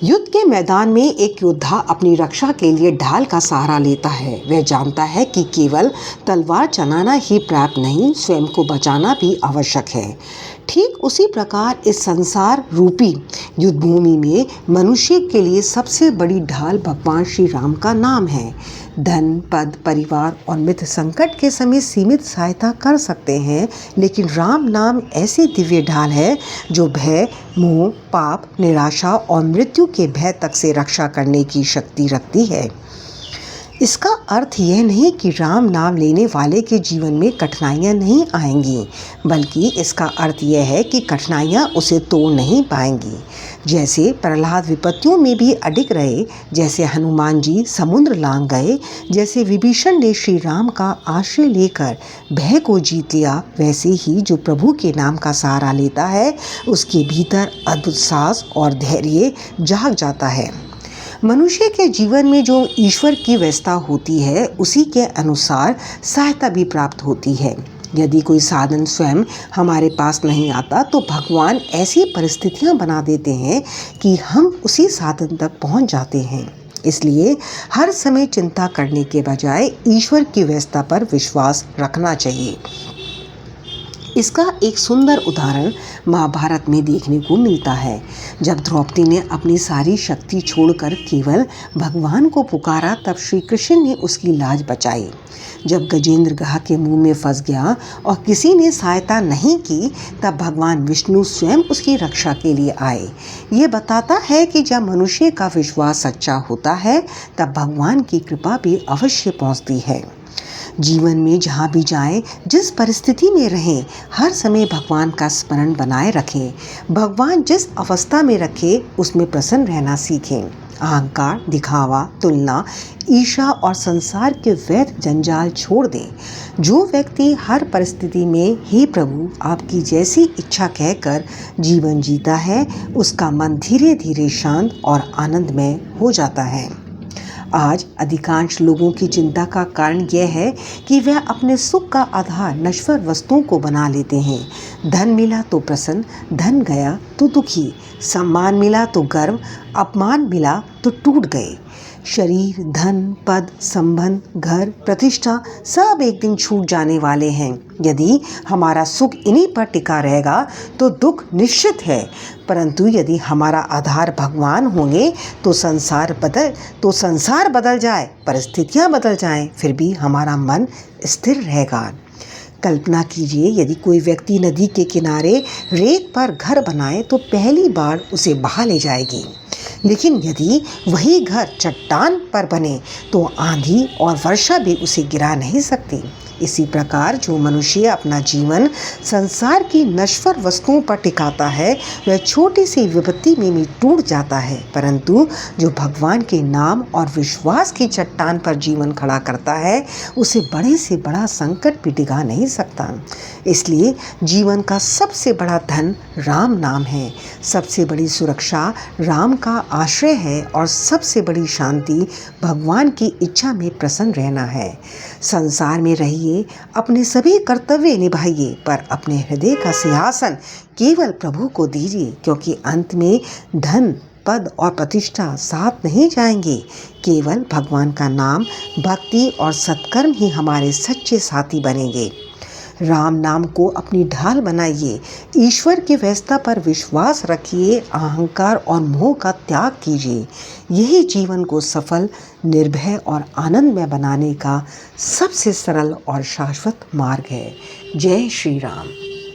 युद्ध के मैदान में एक योद्धा अपनी रक्षा के लिए ढाल का सहारा लेता है। वह जानता है कि केवल तलवार चलाना ही पर्याप्त नहीं, स्वयं को बचाना भी आवश्यक है। ठीक उसी प्रकार इस संसार रूपी युद्ध भूमि में मनुष्य के लिए सबसे बड़ी ढाल भगवान श्री राम का नाम है। धन, पद, परिवार और मित्र संकट के समय सीमित सहायता कर सकते हैं, लेकिन राम नाम ऐसी दिव्य ढाल है जो भय, मोह, पाप, निराशा और मृत्यु के भय तक से रक्षा करने की शक्ति रखती है। इसका अर्थ यह नहीं कि राम नाम लेने वाले के जीवन में कठिनाइयाँ नहीं आएंगी, बल्कि इसका अर्थ यह है कि कठिनाइयाँ उसे तोड़ नहीं पाएंगी। जैसे प्रहलाद विपत्तियों में भी अडिग रहे, जैसे हनुमान जी समुद्र लांघ गए, जैसे विभीषण ने श्री राम का आश्रय लेकर भय को जीत लिया, वैसे ही जो प्रभु के नाम का सहारा लेता है उसके भीतर अद्भुत साहस और धैर्य जाग जाता है। मनुष्य के जीवन में जो ईश्वर की व्यवस्था होती है उसी के अनुसार सहायता भी प्राप्त होती है। यदि कोई साधन स्वयं हमारे पास नहीं आता तो भगवान ऐसी परिस्थितियां बना देते हैं कि हम उसी साधन तक पहुंच जाते हैं। इसलिए हर समय चिंता करने के बजाय ईश्वर की व्यवस्था पर विश्वास रखना चाहिए। इसका एक सुंदर उदाहरण महाभारत में देखने को मिलता है। जब द्रौपदी ने अपनी सारी शक्ति छोड़कर केवल भगवान को पुकारा, तब श्री कृष्ण ने उसकी लाज बचाई। जब गजेंद्र गाह के मुंह में फंस गया और किसी ने सहायता नहीं की, तब भगवान विष्णु स्वयं उसकी रक्षा के लिए आए। ये बताता है कि जब मनुष्य का विश्वास सच्चा होता है तब भगवान की कृपा भी अवश्य पहुंचती है। जीवन में जहाँ भी जाएं, जिस परिस्थिति में रहें, हर समय भगवान का स्मरण बनाए रखें। भगवान जिस अवस्था में रखे उसमें प्रसन्न रहना सीखें। अहंकार, दिखावा, तुलना, ईर्ष्या और संसार के व्यर्थ जंजाल छोड़ दें। जो व्यक्ति हर परिस्थिति में हे प्रभु आपकी जैसी इच्छा कहकर जीवन जीता है, उसका मन धीरे धीरे शांत और आनंदमय हो जाता है। आज अधिकांश लोगों की चिंता का कारण यह है कि वह अपने सुख का आधार नश्वर वस्तुओं को बना लेते हैं। धन मिला तो प्रसन्न, धन गया तो दुखी, सम्मान मिला तो गर्व, अपमान मिला तो टूट गए। शरीर, धन, पद, संबंध, घर, प्रतिष्ठा सब एक दिन छूट जाने वाले हैं। यदि हमारा सुख इन्हीं पर टिका रहेगा तो दुख निश्चित है, परंतु यदि हमारा आधार भगवान होंगे तो संसार बदल जाए, परिस्थितियां बदल जाएं, फिर भी हमारा मन स्थिर रहेगा। कल्पना कीजिए, यदि कोई व्यक्ति नदी के किनारे रेत पर घर बनाए तो पहली बार उसे बहा ले जाएगी, लेकिन यदि वही घर चट्टान पर बने तो आंधी और वर्षा भी उसे गिरा नहीं सकती। इसी प्रकार जो मनुष्य अपना जीवन संसार की नश्वर वस्तुओं पर टिकाता है वह छोटी सी विपत्ति में भी टूट जाता है, परंतु जो भगवान के नाम और विश्वास की चट्टान पर जीवन खड़ा करता है उसे बड़े से बड़ा संकट भी डिगा नहीं सकता। इसलिए जीवन का सबसे बड़ा धन राम नाम है, सबसे बड़ी सुरक्षा राम का आश्रय है और सबसे बड़ी शांति भगवान की इच्छा में प्रसन्न रहना है। संसार में रहिए, अपने सभी कर्तव्य निभाइए, पर अपने हृदय का सिंहासन केवल प्रभु को दीजिए, क्योंकि अंत में धन, पद और प्रतिष्ठा साथ नहीं जाएंगे। केवल भगवान का नाम, भक्ति और सत्कर्म ही हमारे सच्चे साथी बनेंगे। राम नाम को अपनी ढाल बनाइए, ईश्वर की व्यवस्था पर विश्वास रखिए, अहंकार और मोह का त्याग कीजिए। यही जीवन को सफल, निर्भय और आनंदमय बनाने का सबसे सरल और शाश्वत मार्ग है। जय श्री राम।